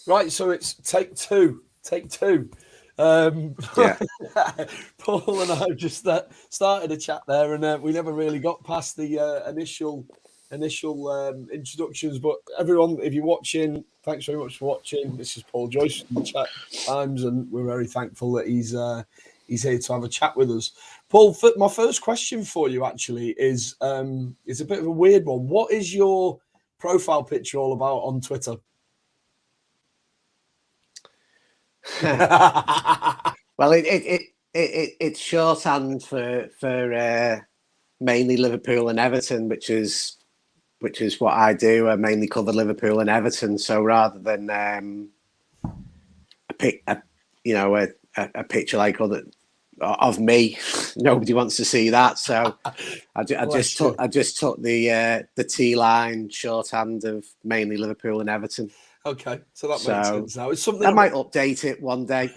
Right, so it's take two. Take two. Yeah. Paul and I just started a chat there, and we never really got past the initial introductions. But everyone, if you're watching, thanks very much for watching. This is Paul Joyce from the Chat Times, and we're very thankful that he's here to have a chat with us. Paul, my first question for you actually is a bit of a weird one. What is your profile picture all about on Twitter? Well, it's shorthand for mainly Liverpool and Everton, which is what I do. I mainly cover Liverpool and Everton. So rather than a picture like other of me, nobody wants to see that. So I just took the T line shorthand of mainly Liverpool and Everton. Okay, so that makes sense now. It's something I might update it one day.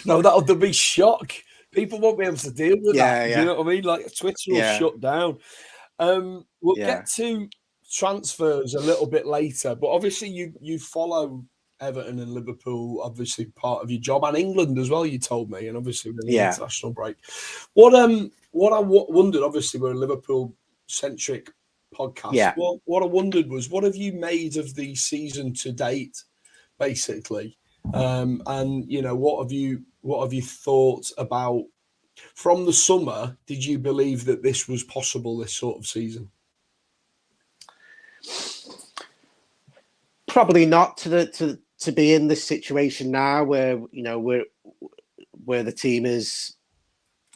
No, that'll be shock. People won't be able to deal with that. Yeah. Do you know what I mean? Like Twitter will shut down. We'll get to transfers a little bit later, but obviously you follow Everton and Liverpool, obviously part of your job, and England as well. You told me, and obviously with the international break. What I wondered, obviously we're a Liverpool centric podcast. Yeah. What I wondered was, what have you made of the season to date, basically, and what have you thought about from the summer? Did you believe that this was possible, this sort of season? Probably not to be in this situation now, where where the team is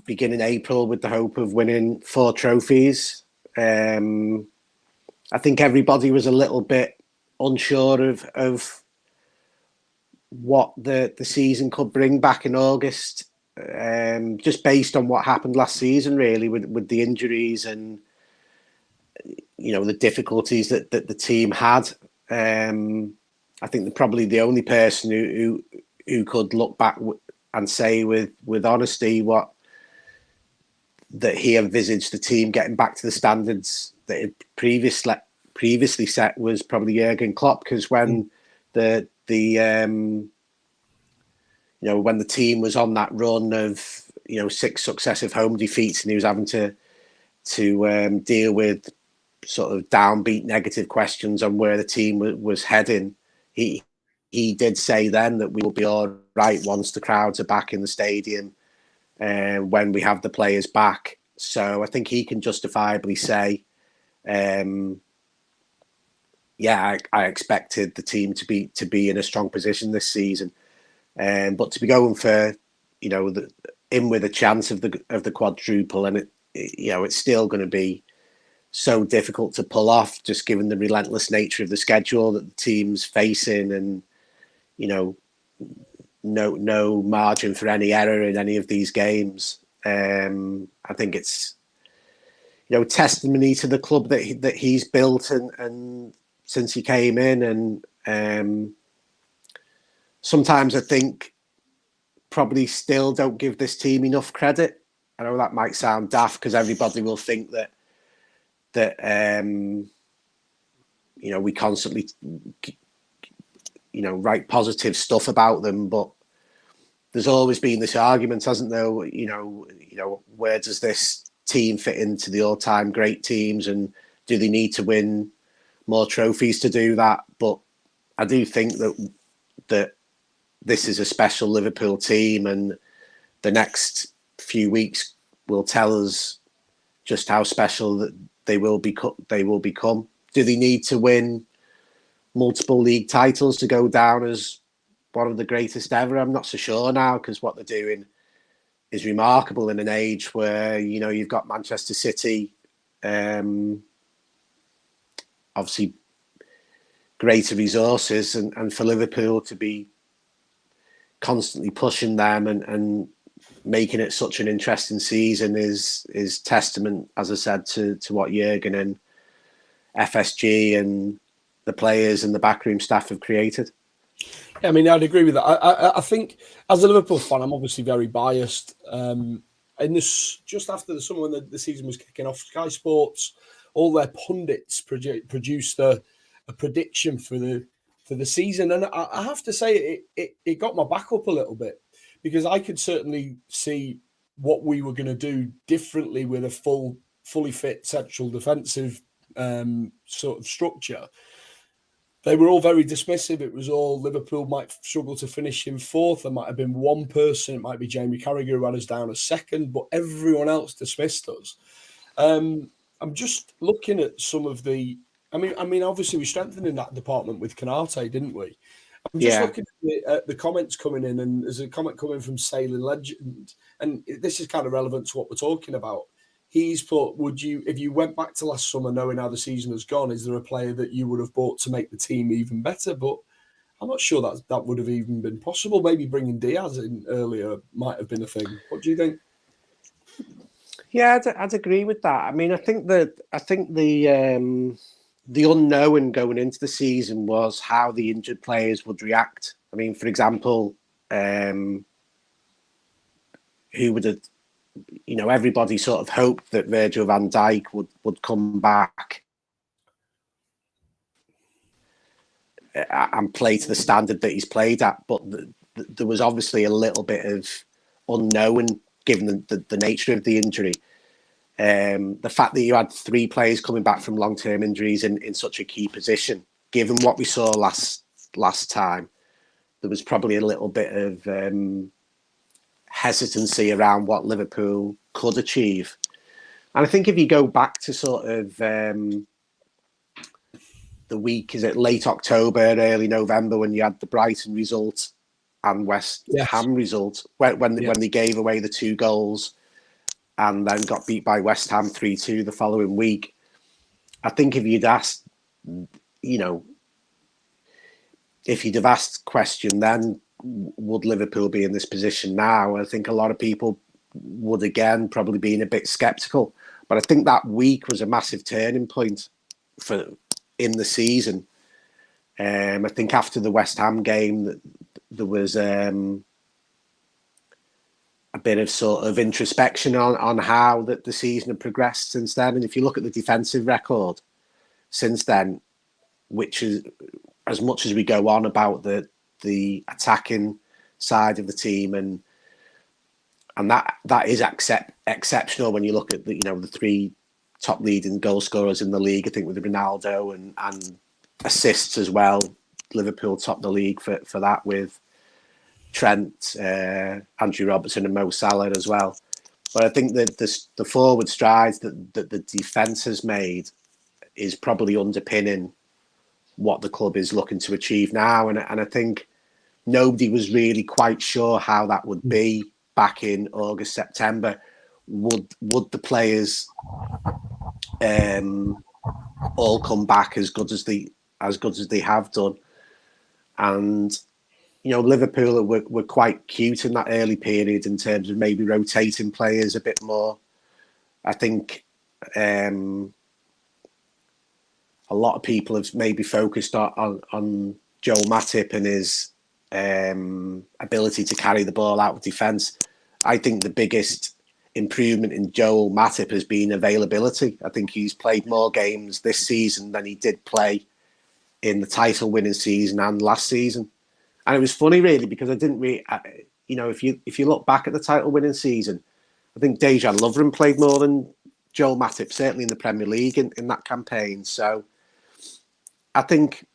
beginning April with the hope of winning 4 trophies. I think everybody was a little bit unsure of what the season could bring back in August, just based on what happened last season, really, with the injuries and the difficulties that the team had. I think probably the only person who could look back and say with honesty that he envisaged the team getting back to the standards that it previously set was probably Jurgen Klopp, because when when the team was on that run of 6 successive home defeats and he was having to deal with sort of downbeat negative questions on where the team was heading, he did say then that we will be all right once the crowds are back in the stadium, when we have the players back. So I think he can justifiably say, I expected the team to be in a strong position this season, but to be going for in with a chance of the quadruple, and it's still going to be so difficult to pull off, just given the relentless nature of the schedule that the team's facing, and no margin for any error in any of these games. I think it's testimony to the club that he's built and since he came in, and sometimes I think probably still don't give this team enough credit. I know that might sound daft because everybody will think that we constantly write positive stuff about them, but there's always been this argument, hasn't there? Where does this team fit into the all-time great teams, and do they need to win more trophies to do that? But I do think that this is a special Liverpool team, and the next few weeks will tell us just how special that they will become. Do they need to win multiple league titles to go down as one of the greatest ever? I'm not so sure now, because what they're doing is remarkable in an age where you've got Manchester City, obviously greater resources, and for Liverpool to be constantly pushing them and making it such an interesting season is testament, as I said, to what Jurgen and FSG and the players and the backroom staff have created. Yeah, I mean, I'd agree with that. I think as a Liverpool fan, I'm obviously very biased. In this, just after the summer when the season was kicking off, Sky Sports, all their pundits produced a prediction for the for the season. And I have to say, it got my back up a little bit, because I could certainly see what we were going to do differently with a fully fit central defensive sort of structure. They were all very dismissive. It was all Liverpool might struggle to finish in fourth. There might have been one person, it might be Jamie Carragher, who had us down as second, but everyone else dismissed us. I'm just looking at some of the. I mean, obviously we strengthened in that department with Canate, didn't we? I'm just looking at the comments coming in, and there's a comment coming from Sailing Legend, and this is kind of relevant to what we're talking about. He's put, if you went back to last summer knowing how the season has gone, is there a player that you would have bought to make the team even better? But I'm not sure that would have even been possible. Maybe bringing Diaz in earlier might have been a thing. What do you think? Yeah, I'd agree with that. I mean, I think the unknown going into the season was how the injured players would react. I mean, for example, who would have, everybody sort of hoped that Virgil van Dijk would come back and play to the standard that he's played at. But there was obviously a little bit of unknown given the nature of the injury. The fact that you had 3 players coming back from long-term injuries in such a key position, given what we saw last time, there was probably a little bit of hesitancy around what Liverpool could achieve. And I think if you go back to sort of the week, is it late October, early November, when you had the Brighton result and West Ham result, when they gave away the 2 goals and then got beat by West Ham 3-2 the following week. I think if you'd asked, if you'd have asked the question then, would Liverpool be in this position now? I think a lot of people would again probably be a bit sceptical. But I think that week was a massive turning point in the season. I think after the West Ham game, there was a bit of sort of introspection on how the season had progressed since then. And if you look at the defensive record since then, which is, as much as we go on about the attacking side of the team, and that is exceptional when you look at the 3 top leading goal scorers in the league. I think with Ronaldo and assists as well, Liverpool top the league for that with Trent, Andrew Robertson and Mo Salah as well. But I think that the forward strides that the defence has made is probably underpinning what the club is looking to achieve now. And I think nobody was really quite sure how that would be back in August, September. Would the players all come back as good as they have done? And Liverpool were quite cute in that early period in terms of maybe rotating players a bit more. I think a lot of people have maybe focused on Joel Matip and his ability to carry the ball out of defence. I think the biggest improvement in Joel Matip has been availability. I think he's played more games this season than he did play in the title-winning season and last season. And it was funny, really, because I didn't really, if you look back at the title-winning season, I think Dejan Lovren played more than Joel Matip, certainly in the Premier League in that campaign. So I think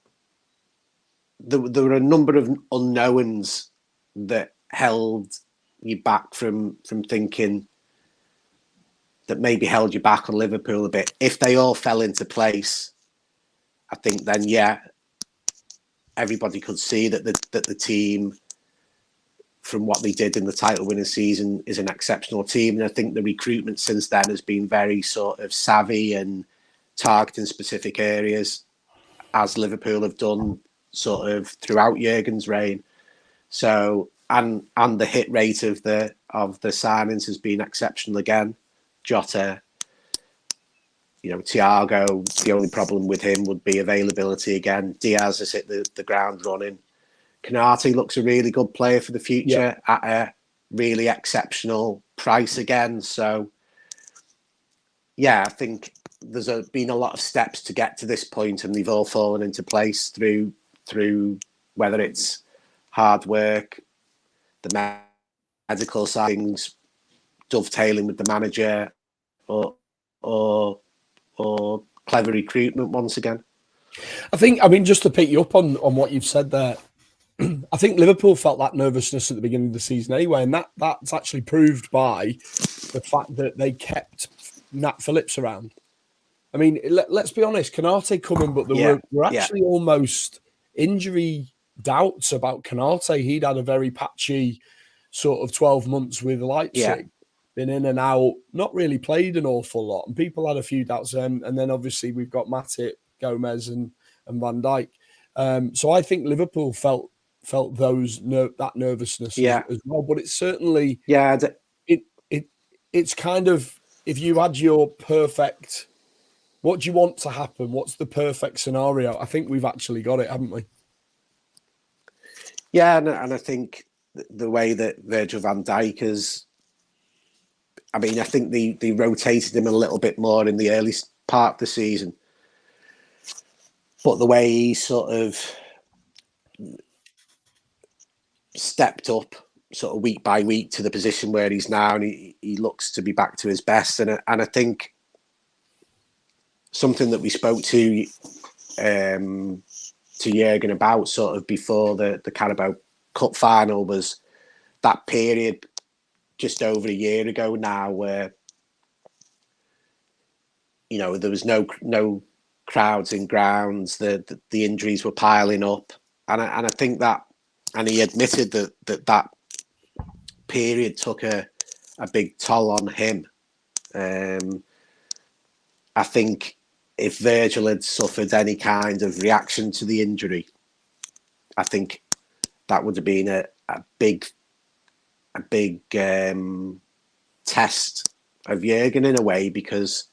there were a number of unknowns that held you back from thinking, that maybe held you back on Liverpool a bit. If they all fell into place, I think then, everybody could see that the team, from what they did in the title-winning season, is an exceptional team. And I think the recruitment since then has been very sort of savvy and targeting specific areas, as Liverpool have done sort of throughout Jurgen's reign. So, and the hit rate of the signings has been exceptional again. Jota, Thiago, the only problem with him would be availability again. Diaz has hit the ground running. Canate looks a really good player for the future at a really exceptional price again. So, I think there's been a lot of steps to get to this point, and they've all fallen into place through through whether it's hard work, the medical side of things, dovetailing with the manager, or clever recruitment once again. I mean, just to pick you up on what you've said there, I think Liverpool felt that nervousness at the beginning of the season anyway, and that's actually proved by the fact that they kept Nat Phillips around. I mean, let's be honest, Konate coming, but there were actually almost injury doubts about Konate. He'd had a very patchy sort of 12 months with Leipzig, been in and out, not really played an awful lot, and people had a few doubts then. And then obviously we've got Matip, Gomez, and Van Dijk. So I think Liverpool felt that nervousness as well. But it's certainly it's kind of, if you had your perfect, what do you want to happen? What's the perfect scenario? I think we've actually got it, haven't we? Yeah, and I think the way that Virgil van Dijk has, I mean, I think they rotated him a little bit more in the early part of the season. But the way he sort of stepped up sort of week by week to the position where he's now, and he looks to be back to his best. And I think something that we spoke to Jurgen about sort of before the Carabao Cup final was that period just over a year ago now where, you know, there was no crowds in grounds, the injuries were piling up, and I think that, and he admitted that period took a big toll on him. I think if Virgil had suffered any kind of reaction to the injury, I think that would have been a big test of Jurgen in a way, because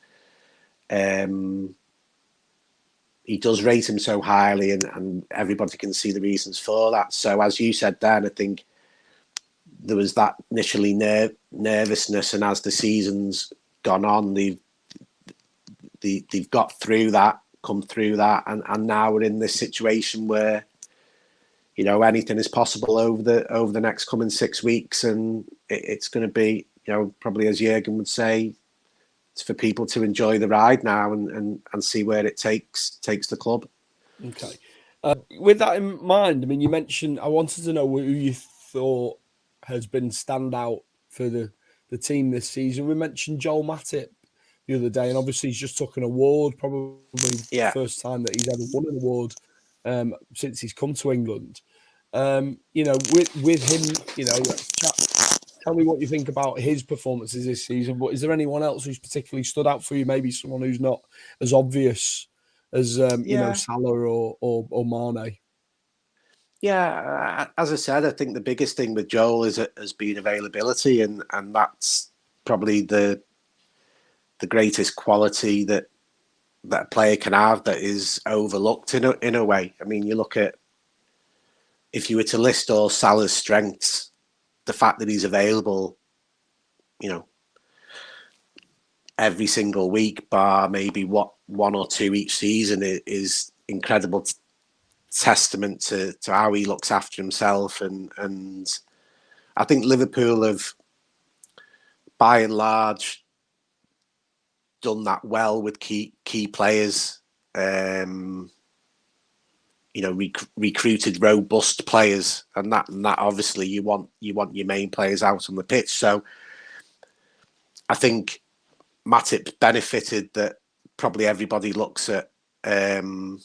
he does rate him so highly, and everybody can see the reasons for that. So as you said then, I think there was that initially nervousness, and as the season's gone on, they've got through that, come through that, and now we're in this situation where, you know, anything is possible over the next coming 6 weeks, and it's going to be, you know, probably as Jurgen would say, it's for people to enjoy the ride now and see where it takes the club. Okay. With that in mind, I mean, you mentioned, I wanted to know who you thought has been standout for the team this season. We mentioned Joel Matip the other day, and obviously he's just took an award, probably the first time that he's ever won an award since he's come to England. You know, with him, you know, tell me what you think about his performances this season. But is there anyone else who's particularly stood out for you? Maybe someone who's not as obvious as you know, Salah or Mane. Yeah, as I said, I think the biggest thing with Joel has been availability, and that's probably the greatest quality that a player can have that is overlooked in a way. I mean, you look at, if you were to list all Salah's strengths, the fact that he's available, you know, every single week, bar maybe one or two each season, is incredible testament to how he looks after himself. And I think Liverpool have, by and large, done that well with key players. You know, recruited robust players, and that obviously you want your main players out on the pitch. So I think Matip benefited that probably everybody looks at Virgil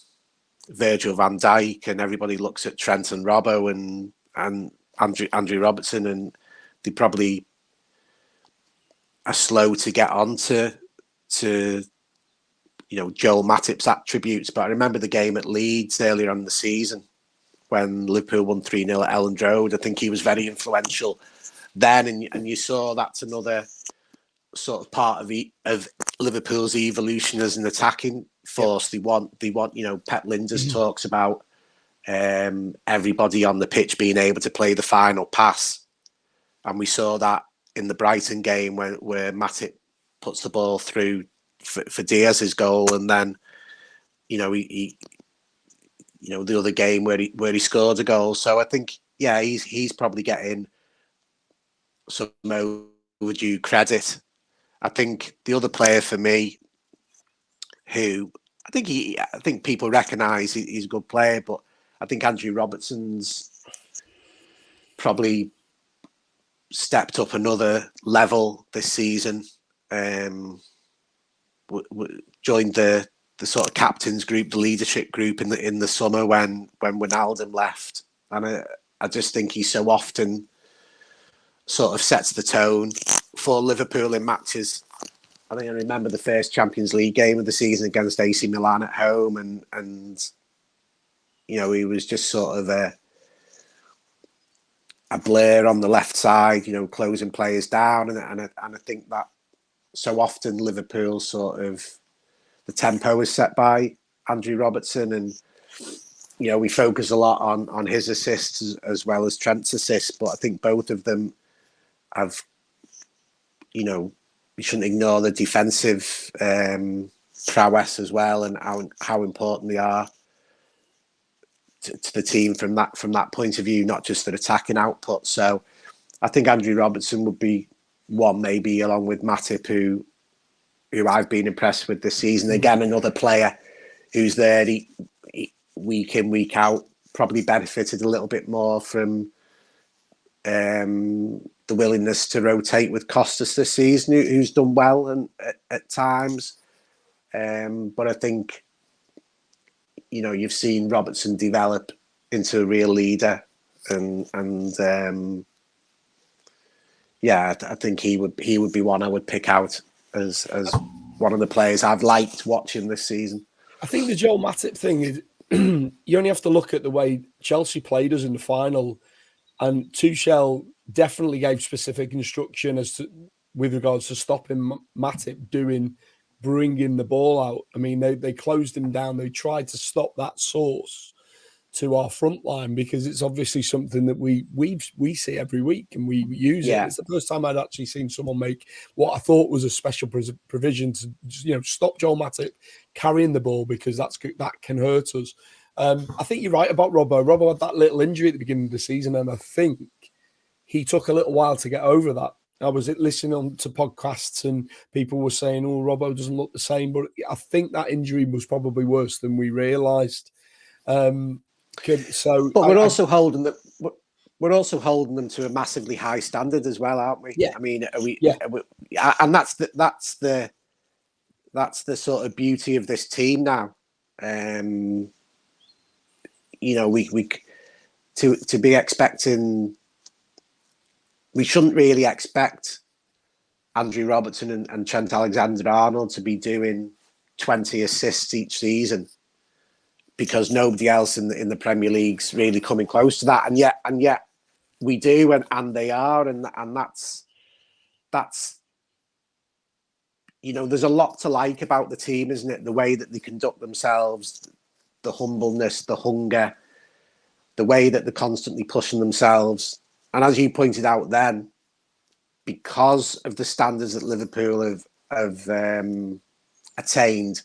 van Dijk, and everybody looks at Trent and Robbo and Andrew Robertson, and they probably are slow to get on to you know, Joel Matip's attributes. But I remember the game at Leeds earlier on in the season when Liverpool won 3-0 at Elland Road. I think he was very influential then, and you saw that's another sort of part of Liverpool's evolution as an attacking force. Yep. They want, you know, Pep Lijnders talks about everybody on the pitch being able to play the final pass, and we saw that in the Brighton game where Matip puts the ball through for Diaz's goal, and then, you know, he the other game where he scored a goal. So I think, yeah, he's probably getting some overdue credit. I think the other player for me, who I think people recognise he's a good player, but I think Andrew Robertson's probably stepped up another level this season. Joined the sort of captains group, the leadership group in the summer when Wijnaldum left, and I just think he so often sort of sets the tone for Liverpool in matches. I think I remember the first Champions League game of the season against AC Milan at home, and he was just sort of a blur on the left side, closing players down, and I think that so often Liverpool sort of the tempo is set by Andrew Robertson, and we focus a lot on his assists as well as Trent's assists, but I think both of them have, you shouldn't ignore the defensive prowess as well, and how important they are to the team from that point of view, not just their attacking output. So I think Andrew Robertson would be one, maybe along with Matip, who I've been impressed with this season. Again, another player who's there week in, week out, probably benefited a little bit more from the willingness to rotate with Costas this season, who's done well and at times. But I think, you've seen Robertson develop into a real leader, and I think he would be one I would pick out as one of the players I've liked watching this season. I think the Joel Matip thing is you only have to look at the way Chelsea played us in the final, and Tuchel definitely gave specific instruction with regards to stopping Matip bringing the ball out. I mean, they closed him down. They tried to stop that source to our front line, because it's obviously something that we see every week and we use it. It's the first time I'd actually seen someone make what I thought was a special provision to stop Joel Matip carrying the ball, because that can hurt us. I think you're right about Robbo. Robbo had that little injury at the beginning of the season, and I think he took a little while to get over that. I was listening to podcasts and people were saying, "Oh, Robbo doesn't look the same," but I think that injury was probably worse than we realised. So, but we're also holding them to a massively high standard as well, aren't we? Yeah. I mean, and that's the sort of beauty of this team now. We to be expecting. We shouldn't really expect Andrew Robertson and Trent Alexander-Arnold to be doing 20 assists each season, because nobody else in the Premier League's really coming close to that, and yet we do, and they are, and that's there's a lot to like about the team, isn't it? The way that they conduct themselves, the humbleness, the hunger, the way that they're constantly pushing themselves. And as you pointed out then, because of the standards that Liverpool have attained,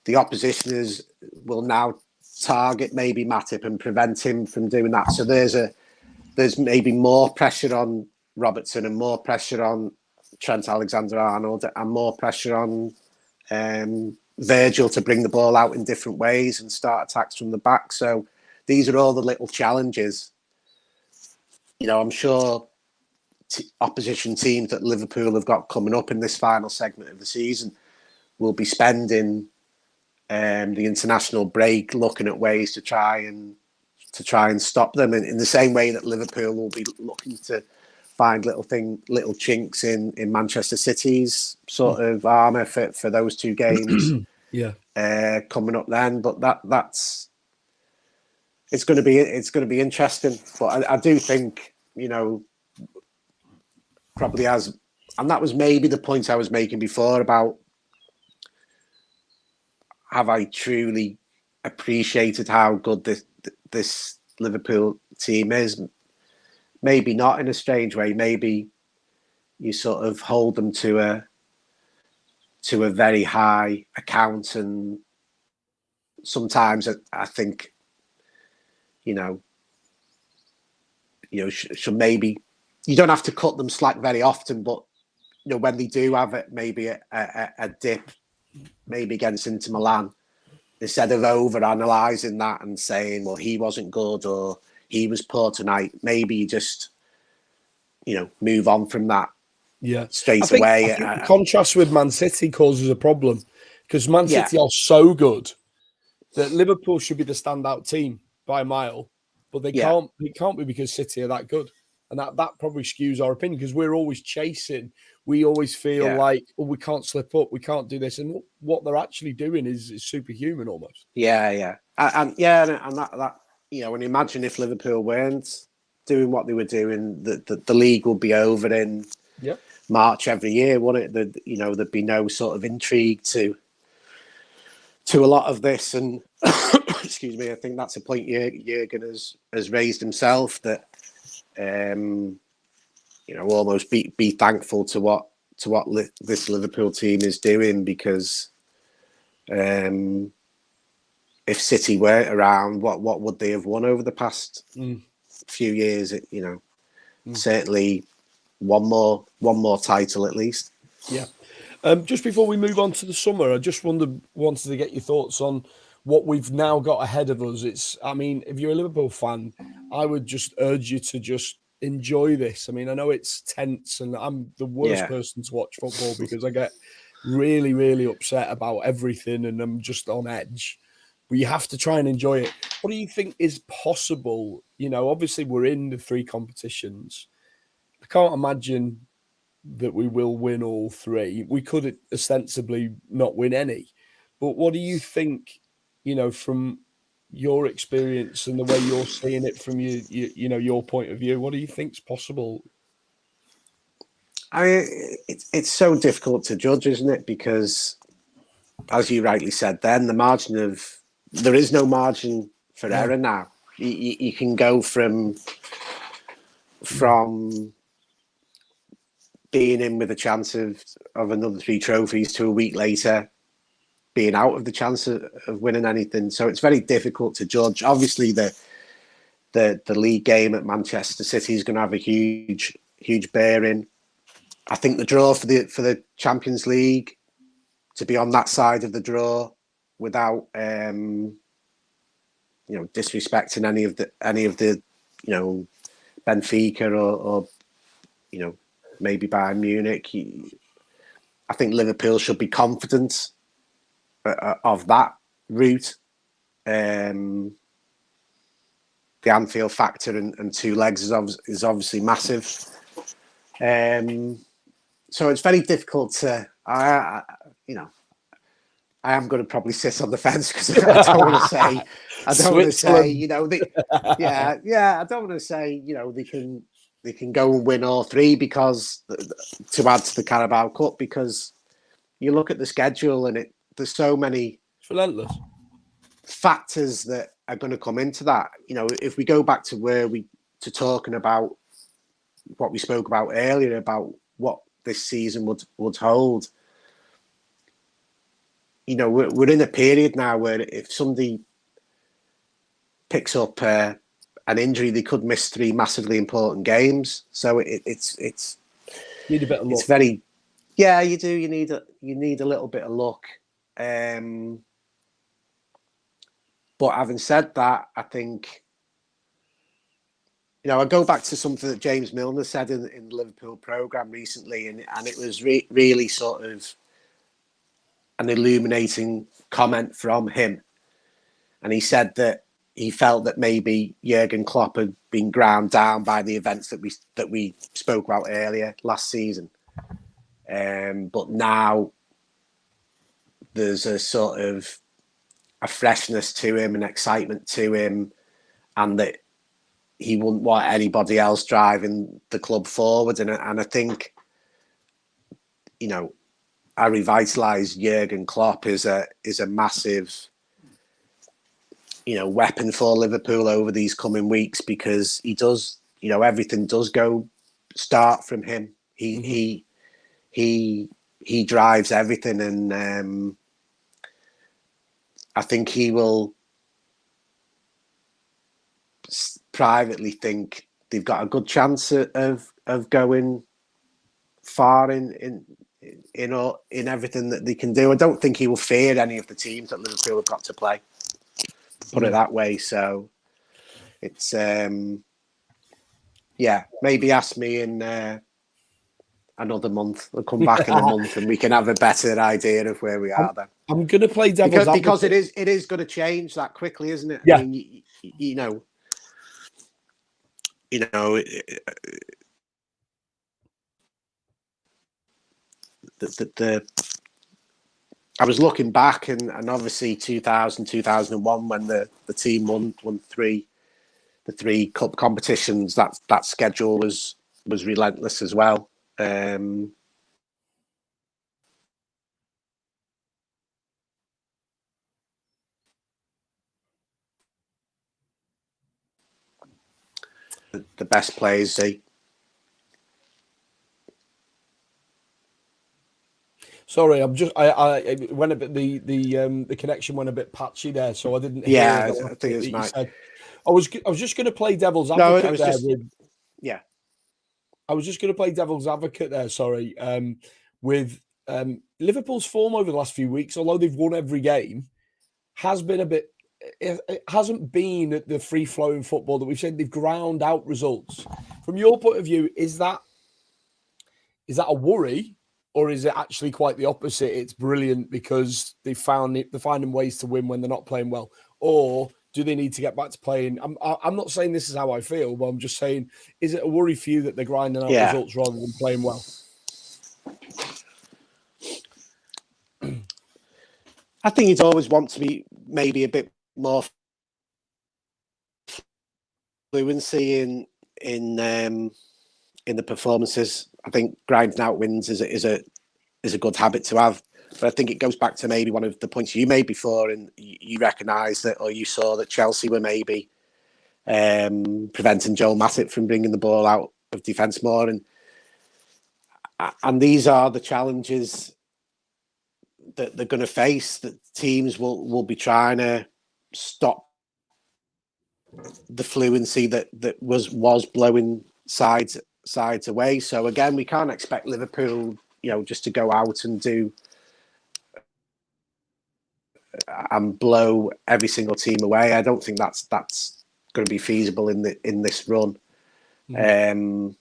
the oppositioners will now target maybe Matip and prevent him from doing that. So there's maybe more pressure on Robertson and more pressure on Trent Alexander-Arnold and more pressure on Virgil to bring the ball out in different ways and start attacks from the back. So these are all the little challenges. I'm sure opposition teams that Liverpool have got coming up in this final segment of the season will be spending the international break looking at ways to try and stop them, in the same way that Liverpool will be looking to find little chinks in Manchester City's sort of armour for those two games. Coming up then, but that's it's going to be interesting. But I do think, probably as, and that was maybe the point I was making before about, have I truly appreciated how good this Liverpool team is? Maybe not, in a strange way. Maybe you sort of hold them to a very high account, and sometimes I think you know, should maybe, you don't have to cut them slack very often, but when they do have it, maybe a dip, maybe against Inter Milan, instead of over analysing that and saying, well, he wasn't good or he was poor tonight, maybe you just move on from that. Yeah, straight away. I think the contrast with Man City causes a problem, because Man City are so good that Liverpool should be the standout team by a mile, but they can't. It can't be because City are that good, and that probably skews our opinion, because we're always chasing. We always feel like, oh, we can't slip up, we can't do this, and what they're actually doing is superhuman almost. And that and imagine if Liverpool weren't doing what they were doing, the league would be over in March every year, wouldn't it? There'd be no sort of intrigue to a lot of this. And excuse me, I think that's a point Jurgen has raised himself, that almost be thankful to what this Liverpool team is doing, because if City weren't around, what would they have won over the past few years? Certainly one more title at least. Yeah. Just before we move on to the summer, I just wanted to get your thoughts on what we've now got ahead of us. If you're a Liverpool fan, I would just urge you to just enjoy this. I know it's tense, and I'm the worst person to watch football because I get really, really upset about everything and I'm just on edge. But you have to try and enjoy it. What do you think is possible? Obviously we're in the 3 competitions. I can't imagine that we will win all 3. We could ostensibly not win any. But what do you think, from your experience and the way you're seeing it from your point of view, what do you think's possible? It's so difficult to judge, isn't it? Because, as you rightly said, then there is no margin for error now. You can go from being in with a chance of another 3 trophies to a week later being out of the chance of winning anything. So it's very difficult to judge. Obviously, the league game at Manchester City is going to have a huge bearing. I think the draw for the Champions League, to be on that side of the draw without disrespecting any of the Benfica or maybe Bayern Munich, I think Liverpool should be confident of that route. The Anfield factor and 2 legs is obviously massive. So it's very difficult to. I am going to probably sit on the fence, because I don't want to say. I don't want to say. I don't want to say. They can go and win all 3 because to add to the Carabao Cup, because you look at the schedule and there's so many relentless factors that are going to come into that. If we go back to talking about what we spoke about earlier about what this season would hold, we're in a period now where if somebody picks up an injury, they could miss 3 massively important games. So it's need a bit of luck. It's very, you do. You need a little bit of luck. But having said that, I think I go back to something that James Milner said in the Liverpool programme recently, and it was really sort of an illuminating comment from him. And he said that he felt that maybe Jurgen Klopp had been ground down by the events that we spoke about earlier last season. But now there's a sort of a freshness to him, an excitement to him, and that he wouldn't want anybody else driving the club forward. And I think, a revitalised Jurgen Klopp is a massive weapon for Liverpool over these coming weeks, because he does, everything does start from him. He drives everything, and I think he will privately think they've got a good chance of going far in everything that they can do. I don't think he will fear any of the teams that Liverpool have got to play. Put it that way. So it's maybe ask me in another month. We'll come back in a month and we can have a better idea of where we are then. I'm going to play devil's advocate. Because it is going to change that quickly, isn't it? Yeah. I mean, you know, I was looking back and obviously 2000, 2001 when the team won the three cup competitions, that schedule was relentless as well. The best players, Sorry, I'm just I went a bit the connection went a bit patchy there, so I didn't hear. Yeah, I think it's my. I was just going to play devil's advocate there. I was just going to play devil's advocate there. Sorry, with Liverpool's form over the last few weeks, although they've won every game, has been a bit. It hasn't been the free flowing football that we've seen. They've ground out results. From your point of view, is that a worry? Or is it actually quite the opposite? It's brilliant because they're finding ways to win when they're not playing well. Or do they need to get back to playing? I'm not saying this is how I feel, but I'm just saying, is it a worry for you that they're grinding out results rather than playing well? I think you'd always want to be maybe a bit more fluency in the performances. I think grinding out wins is a good habit to have. But I think it goes back to maybe one of the points you made before, and you recognised that, or you saw that Chelsea were maybe preventing Joel Matip from bringing the ball out of defence more, and these are the challenges that they're going to face. That teams will be trying to stop the fluency that was blowing sides away. So again, we can't expect Liverpool, just to go out and do and blow every single team away. I don't think that's going to be feasible in this run. I'd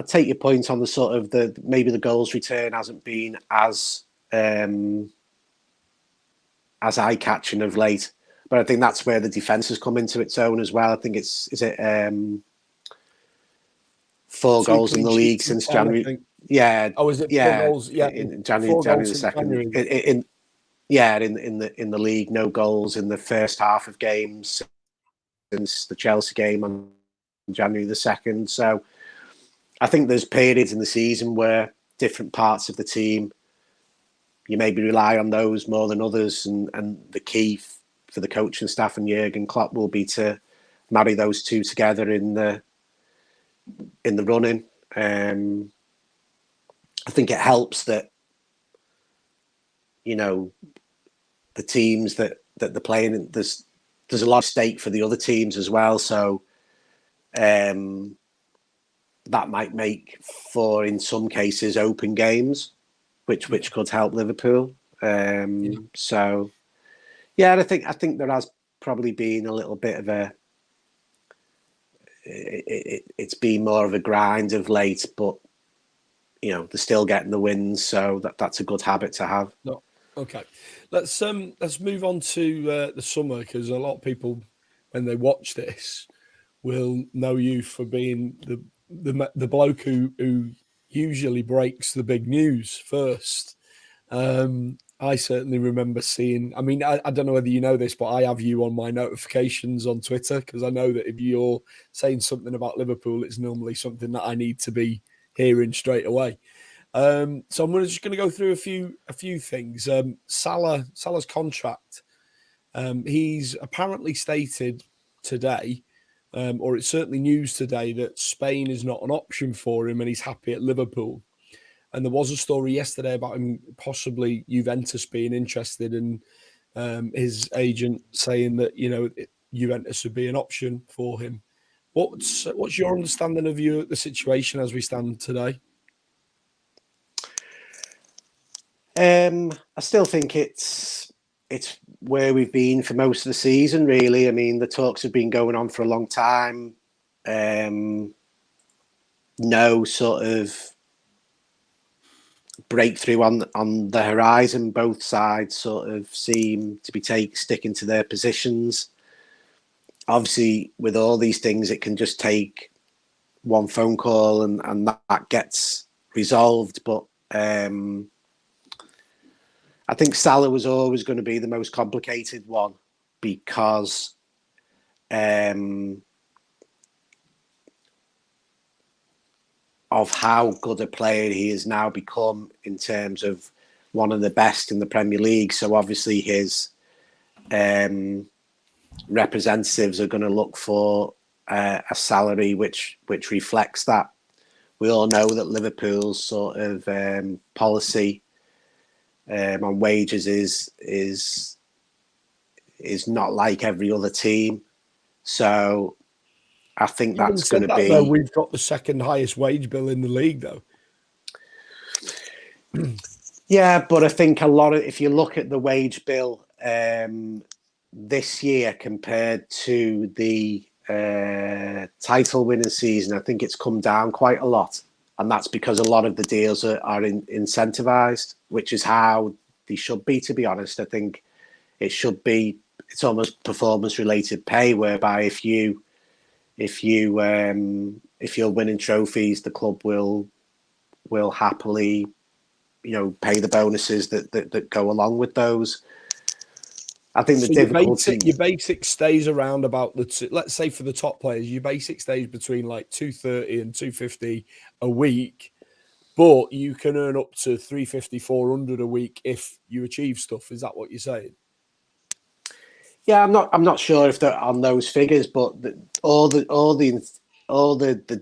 take your point on the sort of maybe the goals return hasn't been as eye-catching of late. But I think that's where the defence has come into its own as well. I think is it 4 goals in the league since January? Yeah. Oh, is it 4 goals? Yeah, in January the 2nd. In the league, no goals in the first half of games since the Chelsea game on January the 2nd. So I think there's periods in the season where different parts of the team, you maybe rely on those more than others, and the key for the coaching staff and Jurgen Klopp will be to marry those two together in the running. I think it helps that the teams that they're playing, there's a lot of stake for the other teams as well. So that might make for, in some cases, open games, which could help Liverpool. So. Yeah, and I think there has probably been a little bit of it's been more of a grind of late, but they're still getting the wins, so that's a good habit to have. No. Okay, let's move on to the summer, because a lot of people, when they watch this, will know you for being the bloke who usually breaks the big news first. I certainly remember seeing, I mean, I don't know whether you know this, but I have you on my notifications on Twitter, because I know that if you're saying something about Liverpool, it's normally something that I need to be hearing straight away. So I'm just going to go through a few things. Salah's contract. He's apparently stated today, or it's certainly news today, that Spain is not an option for him and he's happy at Liverpool. And there was a story yesterday about him possibly Juventus being interested, and his agent saying that, you know, Juventus would be an option for him. What's your understanding of the situation as we stand today? I still think it's where we've been for most of the season, really. I mean, the talks have been going on for a long time. No sort of breakthrough on the horizon. Both sides sort of seem to be sticking to their positions. Obviously, with all these things, it can just take one phone call and that gets resolved. But I think Salah was always going to be the most complicated one because of how good a player he has now become in terms of one of the best in the Premier League. So obviously his representatives are going to look for a salary which reflects that. We all know that Liverpool's sort of policy on wages is not like every other team. So I think that's going to be... Though, we've got the second highest wage bill in the league, though. Yeah, but I think if you look at the wage bill this year compared to the title winning season, I think it's come down quite a lot. And that's because a lot of the deals are incentivized, which is how they should be, to be honest. I think it's almost performance related pay, whereby if you're winning trophies, the club will happily, you know, pay the bonuses that go along with those. I think the difficulty... Your basic stays around about let's say for the top players, your basic stays between like 230 and 250 a week, but you can earn up to 350, 400 a week if you achieve stuff. Is that what you're saying? Yeah, I'm not sure if they're on those figures, but all the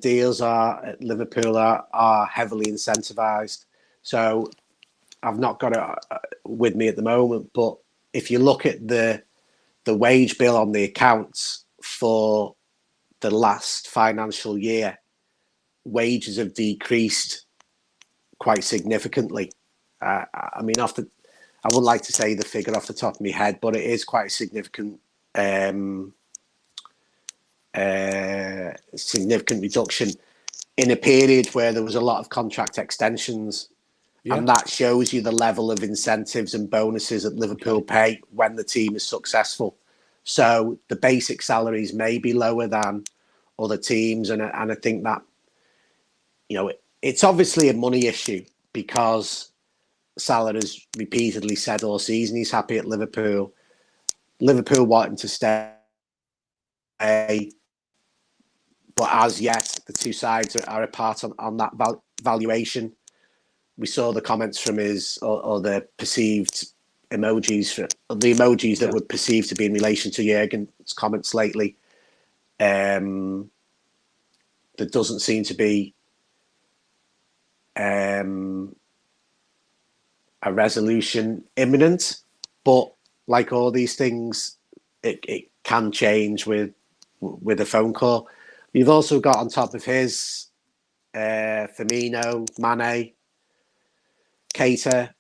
deals at Liverpool are heavily incentivized. So I've not got it with me at the moment, but if you look at the wage bill on the accounts for the last financial year, wages have decreased quite significantly. I mean, I wouldn't like to say the figure off the top of my head, but it is quite a significant reduction in a period where there was a lot of contract extensions. Yeah. And that shows you the level of incentives and bonuses that Liverpool pay when the team is successful. So the basic salaries may be lower than other teams. And I think that, you know, it's obviously a money issue because Salah has repeatedly said all season he's happy at Liverpool. Liverpool want him to stay. But as yet, the two sides are apart on that valuation. We saw the comments from his or the perceived emojis, that were perceived to be in relation to Jurgen's comments lately. There doesn't seem to be a resolution imminent, but like all these things, it can change with a phone call. You've also got on top of his Firmino, Mane, Keita,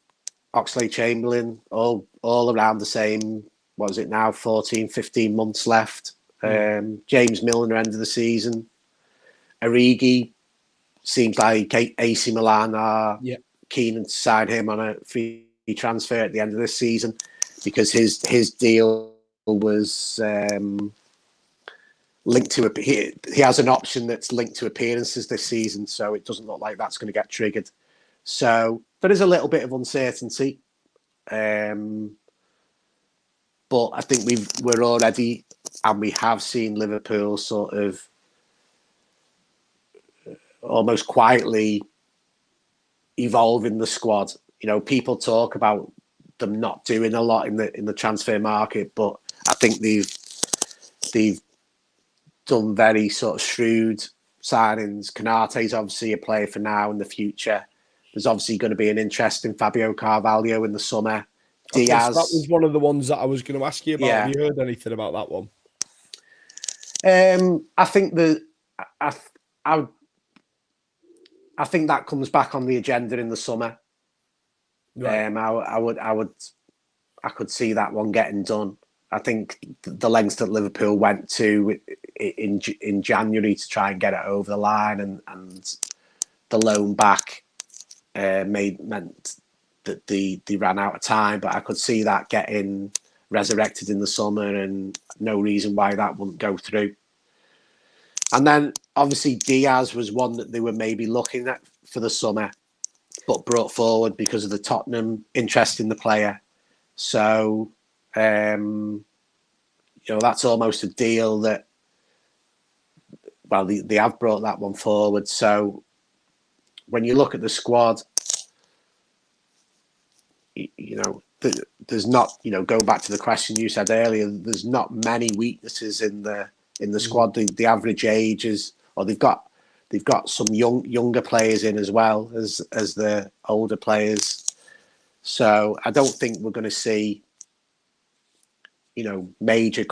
Oxlade-Chamberlain, all around the same, what is it now, 14, 15 months left. James Milner, end of the season. Origi, seems like AC Milan are keen to sign him on a free transfer at the end of this season because his deal was linked to he has an option that's linked to appearances this season, so it doesn't look like that's going to get triggered. So there is a little bit of uncertainty, but I think we're already, and we have seen Liverpool sort of almost quietly evolving the squad. You know, people talk about them not doing a lot in the transfer market, but I think they've done very sort of shrewd signings. Konate's obviously a player for now and the future. There's obviously going to be an interest in Fabio Carvalho in the summer. Okay, Diaz. so that was one of the ones that I was going to ask you about. Yeah. Have you heard anything about that one? I think I think that comes back on the agenda in the summer. Right. I could see that one getting done. I think the lengths that Liverpool went to in January to try and get it over the line, and the loan back meant that they ran out of time. But I could see that getting resurrected in the summer, and no reason why that wouldn't go through. And then obviously Diaz was one that they were maybe looking at for the summer, but brought forward because of the Tottenham interest in the player. So, that's almost a deal that, well, they have brought that one forward. So when you look at the squad, there's not, going back to the question you said earlier, there's not many weaknesses in the squad. The average age is, or they've got some younger players in as well as the older players. So I don't think we're going to see, major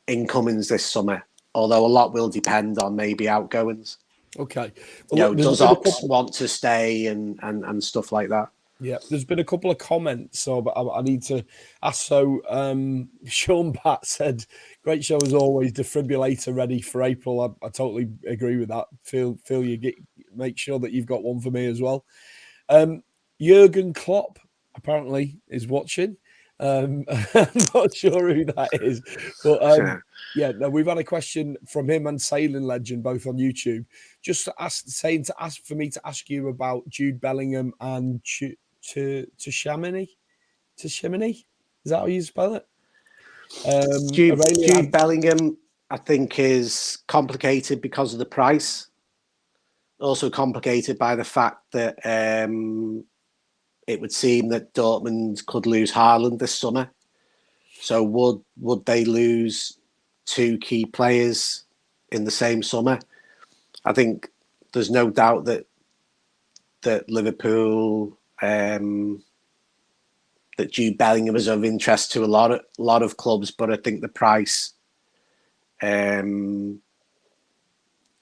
incomings this summer. Although a lot will depend on maybe outgoings. Okay. Well, does Ox want to stay and stuff like that? Yeah, there's been a couple of comments, so but I need to ask. So, Sean Pat said, "Great show as always. Defibrillator ready for April." I totally agree with that. Feel make sure that you've got one for me as well. Jurgen Klopp apparently is watching. I'm not sure who that is, but we've had a question from him and Sailing Legend both on YouTube. Just to ask you about Jude Bellingham and Tchouameni. Tchouameni, is that how you spell it? Jude Bellingham, I think, is complicated because of the price. Also complicated by the fact that it would seem that Dortmund could lose Haaland this summer. So would they lose two key players in the same summer? I think there's no doubt that Liverpool, that Jude Bellingham is of interest to a lot of clubs, but I think the price, the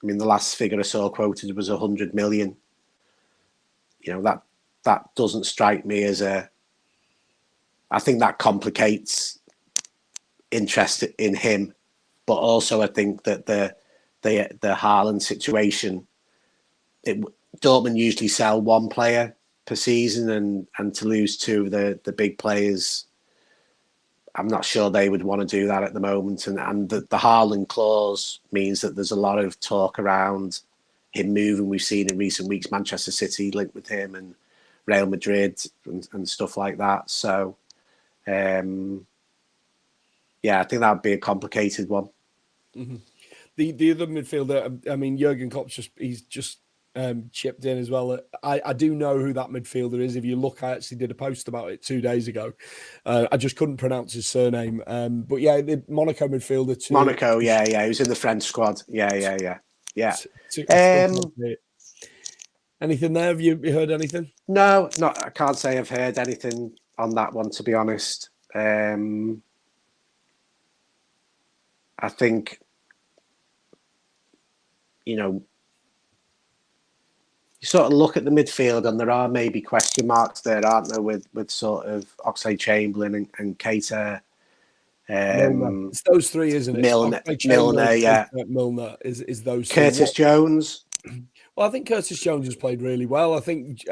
last figure I saw quoted was 100 million. That doesn't strike me as I think that complicates interest in him, but also I think that the Haaland situation, Dortmund usually sell one player per season, and to lose two of the big players, I'm not sure they would want to do that at the moment. And the Haaland clause means that there's a lot of talk around him moving. We've seen in recent weeks Manchester City linked with him and Real Madrid and stuff like that. So, I think that would be a complicated one. Mm-hmm. The other midfielder, Jurgen Klopp, he's just chipped in as well. I do know who that midfielder is. If you look, I actually did a post about it 2 days ago. I just couldn't pronounce his surname. But yeah, the Monaco midfielder. Monaco, he was in the French squad. Yeah. Anything there? Have you heard anything? No, I can't say I've heard anything on that one, to be honest. I think, you sort of look at the midfield and there are maybe question marks there, aren't there, with sort of Oxlade-Chamberlain and Keita. It's those three, isn't it? Milner, Milner is those three. Curtis Jones. Well, I think Curtis Jones has played really well. I think,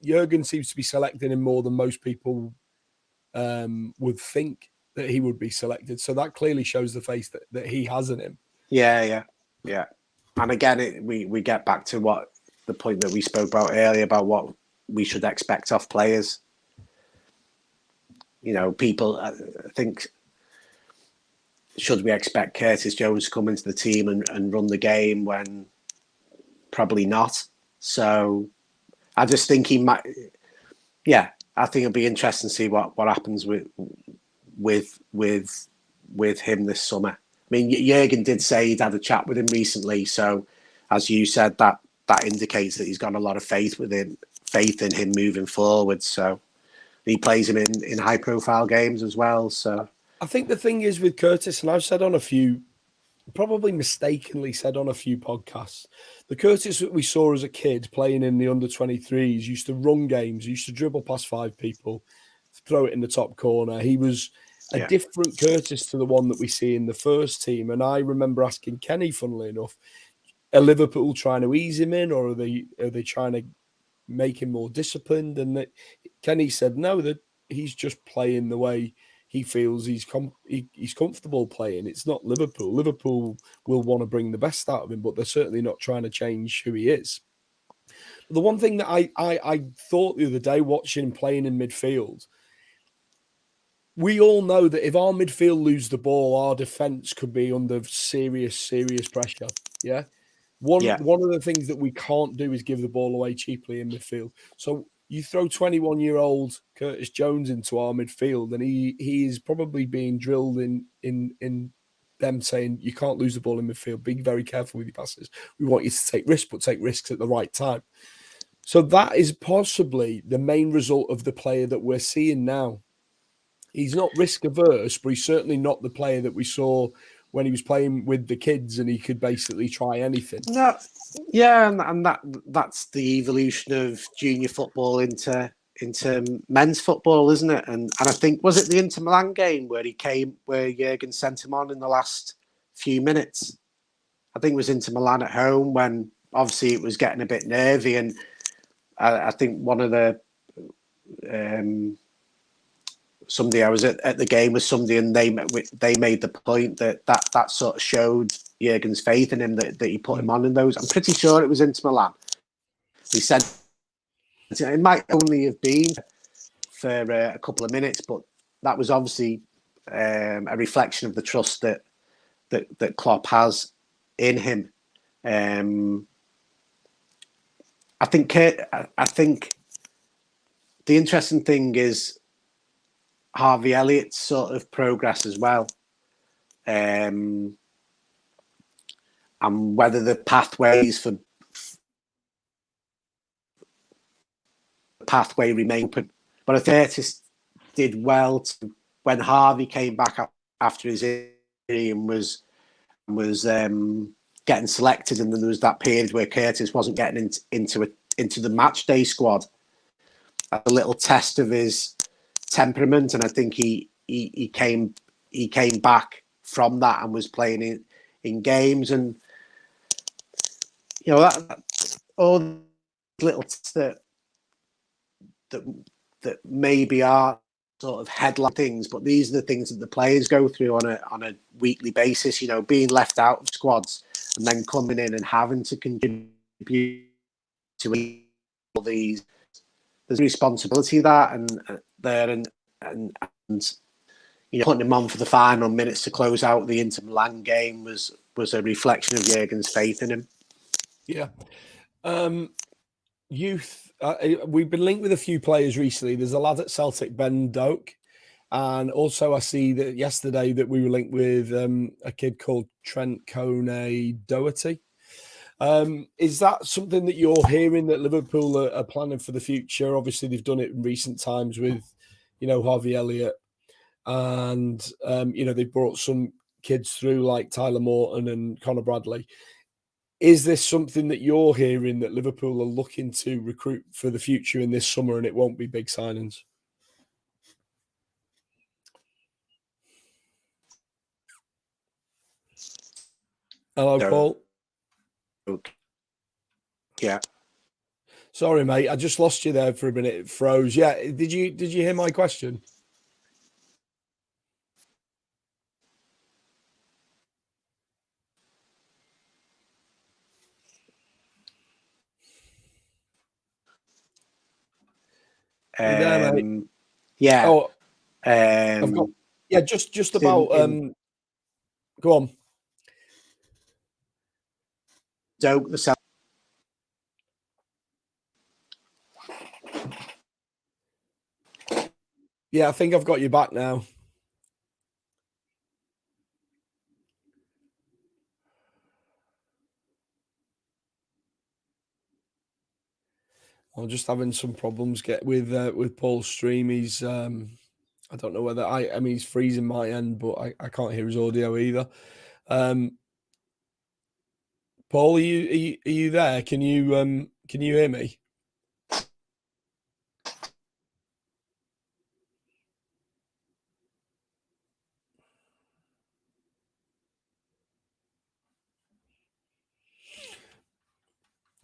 Jurgen seems to be selecting him more than most people would think that he would be selected. So that clearly shows the face that he has in him. Yeah. And again, we get back to the point that we spoke about earlier about what we should expect of players. People, I think, should we expect Curtis Jones to come into the team and run the game when probably not? So I just think he might. Yeah, I think it'll be interesting to see what happens with him this summer. Jurgen did say he'd had a chat with him recently, so as you said, that indicates that he's got a lot of faith in him moving forward. So he plays him in high profile games as well. So I think the thing is with Curtis, and I've said on a few, probably mistakenly said on a few podcasts, the Curtis that we saw as a kid playing in the under-23s used to run games, used to dribble past 5 people, throw it in the top corner. He was a different Curtis to the one that we see in the first team. And I remember asking Kenny, funnily enough, are Liverpool trying to ease him in, or are they trying to make him more disciplined? And Kenny said no, that he's just playing the way he feels he's comfortable playing. It's not Liverpool. Liverpool will want to bring the best out of him, but they're certainly not trying to change who he is. The one thing that I thought the other day watching him playing in midfield, we all know that if our midfield lose the ball, our defence could be under serious pressure. Yeah. One of the things that we can't do is give the ball away cheaply in midfield. So you throw 21-year-old Curtis Jones into our midfield, and he is probably being drilled in them saying you can't lose the ball in midfield. Be very careful with your passes. We want you to take risks, but take risks at the right time. So that is possibly the main result of the player that we're seeing now. He's not risk averse, but he's certainly not the player that we saw when he was playing with the kids and he could basically try anything. No, yeah, and that's the evolution of junior football into men's football, isn't it? And I think, was it the Inter Milan game where Jurgen sent him on in the last few minutes? I think it was Inter Milan at home when obviously it was getting a bit nervy, and I think one of the somebody I was at the game with somebody, and they made the point that sort of showed Jurgen's faith in him, that he put him on in those. I'm pretty sure it was Inter Milan. He said it might only have been for a couple of minutes, but that was obviously a reflection of the trust that Klopp has in him. I think the interesting thing is Harvey Elliott's sort of progress as well, and whether the pathway remain open. But I think Curtis did well when Harvey came back after his injury and was getting selected, and then there was that period where Curtis wasn't getting into the match day squad. A little test of his temperament, and I think he came back from that and was playing in games, and you know that all little that maybe are sort of headline things, but these are the things that the players go through on a weekly basis. You know, being left out of squads and then coming in and having to contribute to all these. There's responsibility that and you know, putting him on for the final minutes to close out the Inter Milan game was a reflection of Jurgen's faith in him. Yeah. Youth. We've been linked with a few players recently. There's a lad at Celtic, Ben Doak, and also I see that yesterday that we were linked with a kid called Trent Doherty. Is that something that you're hearing that Liverpool are planning for the future? Obviously, they've done it in recent times with, you know, Harvey Elliott, and you know, they brought some kids through like Tyler Morton and Connor Bradley. Is this something that you're hearing that Liverpool are looking to recruit for the future in this summer, and it won't be big signings? Hello, Paul. Yeah. Sorry, mate. I just lost you there for a minute. It froze. Yeah. Did you hear my question? Yeah. Oh, I've got. Yeah, just about. Go on. Doak the Celtic. Yeah, I think I've got you back now. I'm just having some problems with Paul's stream. He's I don't know whether I mean he's freezing my end, but I can't hear his audio either. Paul, are you there? Can you hear me?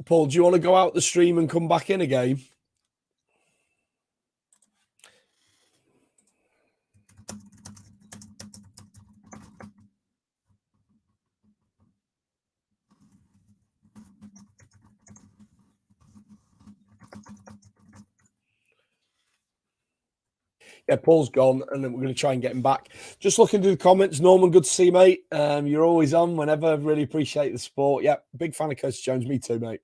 Paul, do you want to go out the stream and come back in again? Yeah, Paul's gone, and then we're going to try and get him back. Just looking through the comments. Norman, good to see you, mate. You're always on whenever. Really appreciate the support. Yeah, big fan of Curtis Jones. Me too, mate.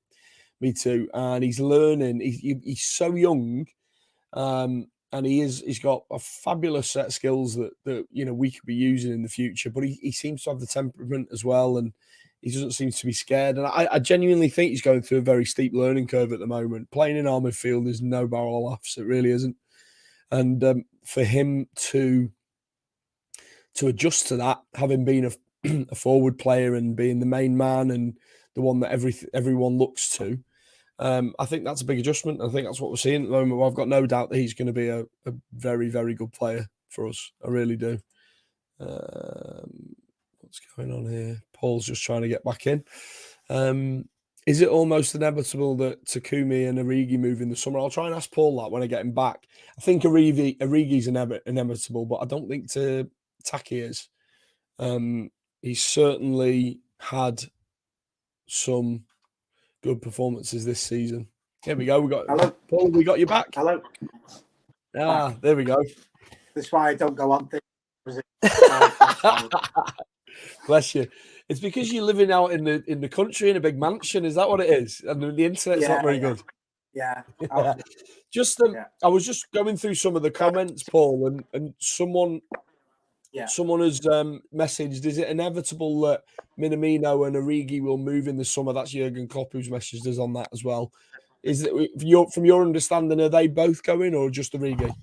Me too. And he's learning. He's so young, and he's got a fabulous set of skills that we could be using in the future. But he seems to have the temperament as well, and he doesn't seem to be scared. And I genuinely think he's going through a very steep learning curve at the moment. Playing in our midfield is no barrel laughs. It really isn't. And for him to adjust to that, having been a forward player and being the main man and the one that everyone looks to, I think that's a big adjustment. I think that's what we're seeing at the moment. I've got no doubt that he's going to be a very, very good player for us. I really do. What's going on here? Paul's just trying to get back in. Is it almost inevitable that Takumi and Origi move in the summer? I'll try and ask Paul that when I get him back. I think Origi's inevitable, but I don't think Taki is. He's certainly had some good performances this season. Here we go. Hello. Paul, we got you back. Hello. There we go. That's why I don't go on things. Bless you. It's because you're living out in the country in a big mansion. Is that what it is? And the internet's not very good. Yeah. I was just going through some of the comments, Paul, and someone has messaged, is it inevitable that Minamino and Origi will move in the summer? That's Jurgen Klopp who's messaged us on that as well. Is it from your understanding, are they both going or just Origi?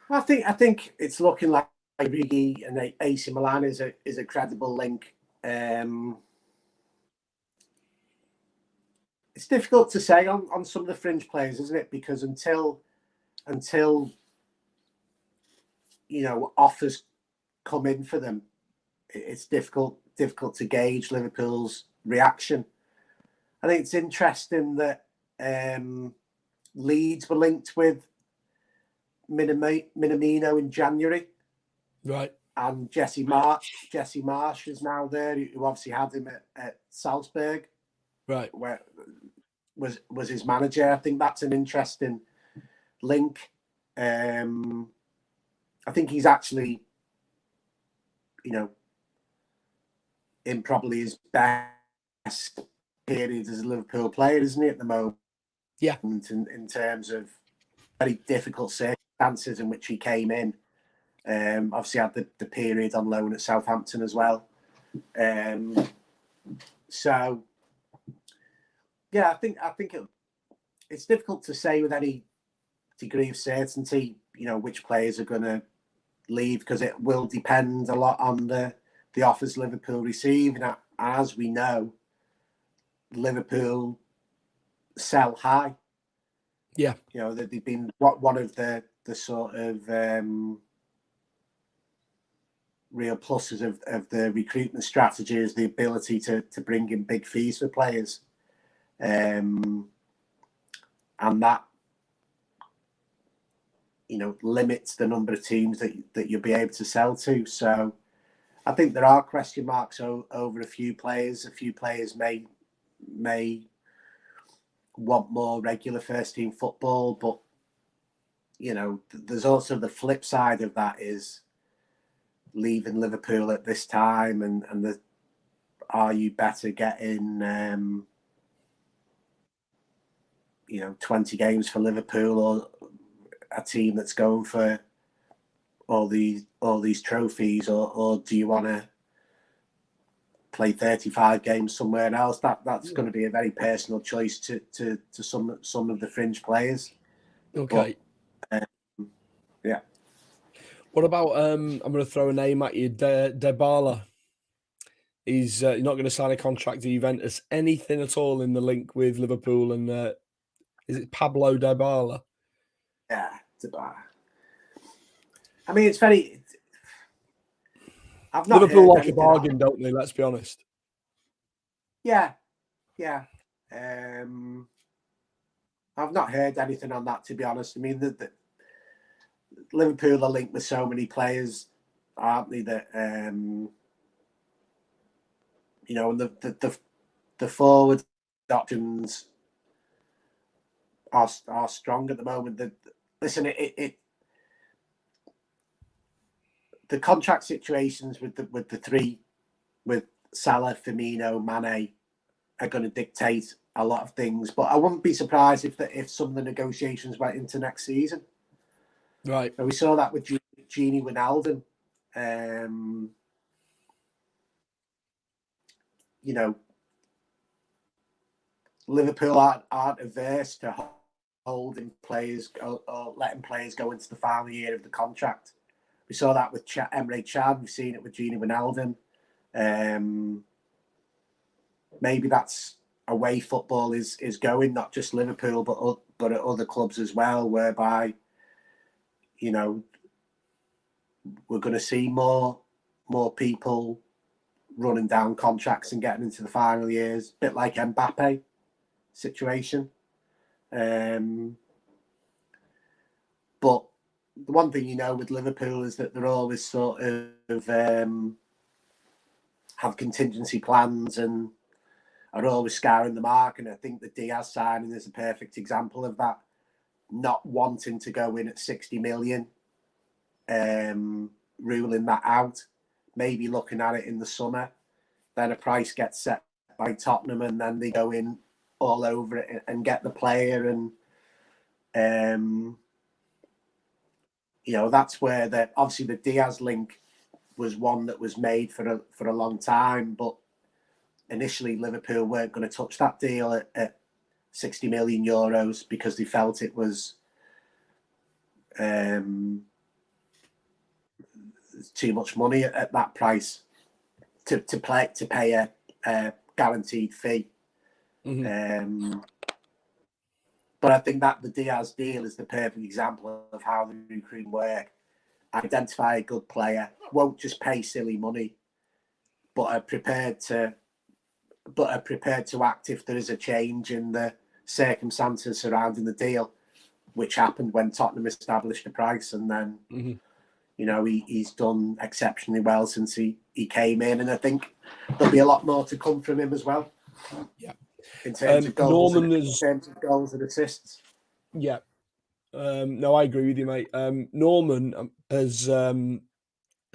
I think it's looking like Origi and AC Milan is a credible link. It's difficult to say on some of the fringe players, isn't it? Because until offers come in for them, it's difficult to gauge Liverpool's reaction. I think it's interesting that Leeds were linked with Minamino in January, right? And Jesse Marsh is now there, who obviously had him at Salzburg, right? Where was his manager. I think that's an interesting link. I think he's actually, in probably his best period as a Liverpool player, isn't he, at the moment? Yeah. In terms of very difficult circumstances in which he came in. Obviously had the period on loan at Southampton as well. So yeah, I think it's difficult to say with any degree of certainty, which players are going to leave, because it will depend a lot on the offers Liverpool receive. And as we know, Liverpool sell high. Yeah, they've been one of the sort of real pluses of the recruitment strategy is the ability to bring in big fees for players, and that limits the number of teams that you'll be able to sell to. So I think there are question marks over a few players. A few players may want more regular first team football, but there's also the flip side of that is leaving Liverpool at this time, and are you better getting 20 games for Liverpool or a team that's going for all these trophies, or do you want to play 35 games somewhere else. That's going to be a very personal choice to some of the fringe players. Okay. But, yeah. What about I'm going to throw a name at you, Dybala. He's not going to sign a contract to Juventus. Anything at all in the link with Liverpool and is it Pablo Dybala? Yeah, Dybala. I mean, it's very. I've not Liverpool heard like a bargain, don't they? Let's be honest. Yeah. I've not heard anything on that, to be honest. I mean, the Liverpool are linked with so many players, aren't they? That you know, and the forward options are strong at the moment. Listen, the contract situations with the three, with Salah, Firmino, Mane, are going to dictate a lot of things. But I wouldn't be surprised if some of the negotiations went into next season. Right. And we saw that with Gini Wijnaldum. You know, Liverpool aren't averse to holding players or letting players go into the final year of the contract. We saw that with Emre Can. We've seen it with Gini Wijnaldum. Maybe that's a way football is going, not just Liverpool, but at other clubs as well, whereby, you know, we're going to see more people running down contracts and getting into the final years, a bit like Mbappe situation. But the one thing you know with Liverpool is that they're always sort of have contingency plans and are always scouring the mark. And I think the Diaz signing is a perfect example of that. Not wanting to go in at 60 million, ruling that out, maybe looking at it in the summer. Then a price gets set by Tottenham and then they go in all over it and get the player. And, you know, that's where obviously the Diaz link was one that was made for a long time, but initially Liverpool weren't going to touch that deal at 60 million euros because they felt it was too much money at that price to pay a guaranteed fee. Mm-hmm. But I think that the Diaz deal is the perfect example of how the recruiting work. Identify a good player, won't just pay silly money, but are prepared to act if there is a change in the circumstances surrounding the deal, which happened when Tottenham established the price. And then, you know, he's done exceptionally well since he came in. And I think there'll be a lot more to come from him as well. Yeah. In terms of goals, Norman in terms of goals and assists. Yeah. No, I agree with you, mate. Norman has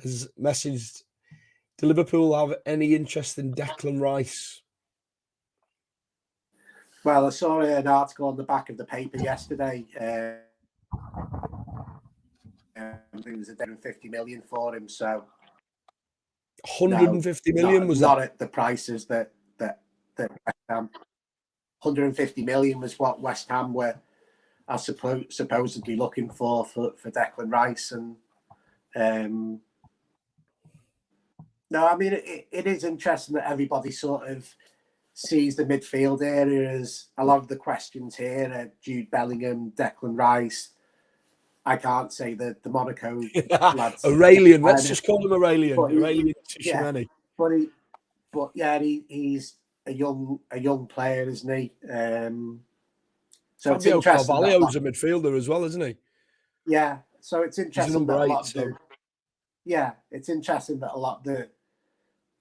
messaged, do Liverpool have any interest in Declan Rice? Well, I saw an article on the back of the paper yesterday. I think it was 150 million for him. So 150 million was not that? at the prices that West Ham. 150 million was what West Ham were, I suppose, supposedly looking for Declan Rice. And no, I mean it is interesting that everybody sort of sees the midfield area as a lot of the questions here are Jude Bellingham, Declan Rice. I can't say that the Monaco lads. Aurélien, let's just call him Aurélien. Aurélien Tchouameni. Yeah, he's a young player, isn't he? So Fabio Carvalho is a midfielder as well, isn't he? Yeah, so it's interesting that it's interesting that a lot of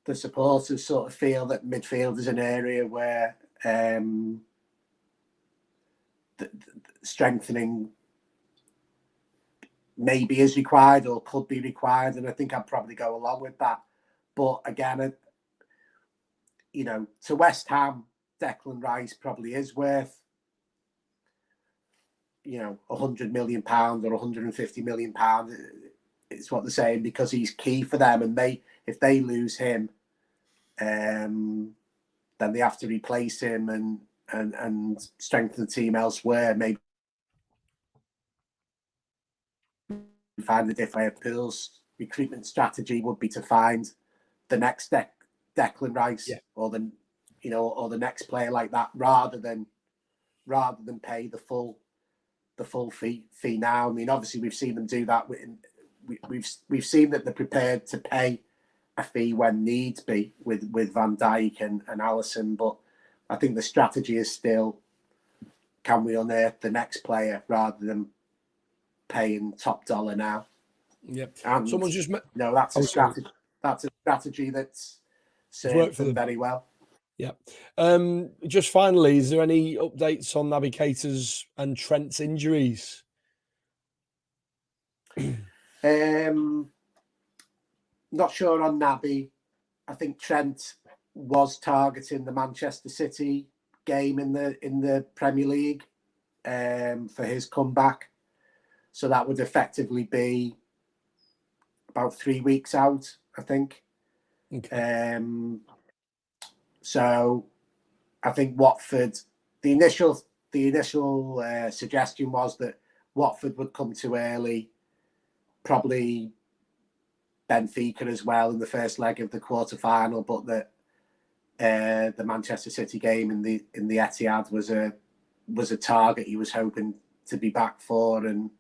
the supporters sort of feel that midfield is an area where strengthening maybe is required or could be required, and I think I'd probably go along with that. But again, you know, to West Ham, Declan Rice probably is worth, you know, £100 million or £150 million. It's what they're saying, because he's key for them, and if they lose him, then they have to replace him and strengthen the team elsewhere. Maybe find a different Pool's recruitment strategy would be to find the next Declan Rice or the next player like that, rather than pay the full fee now. I mean, obviously we've seen them do that. We've seen that they're prepared to pay a fee when needs be with Van Dijk and Alisson, but I think the strategy is still, can we unearth the next player rather than paying top dollar now? Yep. And someone just that's a strategy. That's a strategy that's served them very well. Yeah. Just finally, is there any updates on Navigators and Trent's injuries? Not sure on Naby. I think Trent was targeting the Manchester City game in the Premier League for his comeback, so that would effectively be about 3 weeks out, I think. Okay. So I think Watford, the initial suggestion was that Watford would come too early, probably Benfica as well in the first leg of the quarter-final, but that the Manchester City game in the Etihad was a target he was hoping to be back for, and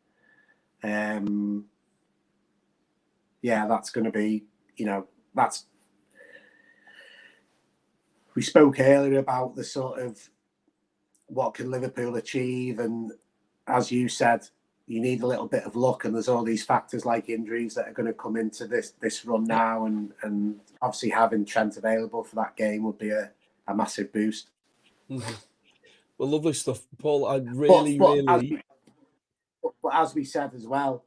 that's going to be, that's. We spoke earlier about the sort of what can Liverpool achieve, and as you said, you need a little bit of luck, and there's all these factors like injuries that are going to come into this run now, and obviously having Trent available for that game would be a massive boost. Mm-hmm. Well, lovely stuff, Paul. I really. But as we said as well,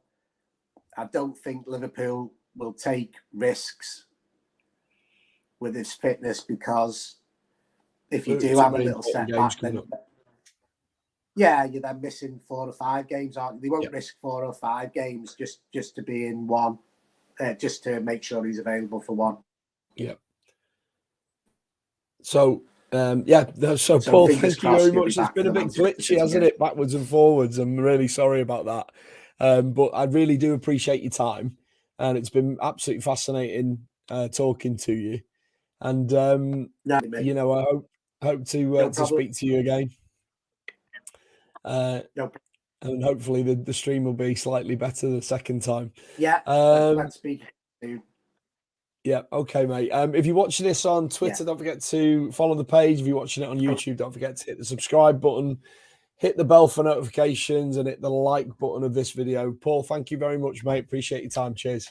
I don't think Liverpool will take risks with his fitness, because if you do have a little setback, then you're then missing 4 or 5 games, aren't you? They won't risk 4 or 5 games just to be in one, just to make sure he's available for one. Yeah. So, so Paul, thank you very much. It's been a bit glitchy, hasn't it? Backwards and forwards. I'm really sorry about that. But I really do appreciate your time. And it's been absolutely fascinating talking to you. And, I hope to speak to you again. And hopefully the stream will be slightly better the second time. Yeah, let's speak soon. Yeah, okay, mate. If you're watching this on Twitter, don't forget to follow the page. If you're watching it on YouTube, don't forget to hit the subscribe button, hit the bell for notifications, and hit the like button of this video. Paul, thank you very much, mate. Appreciate your time. Cheers.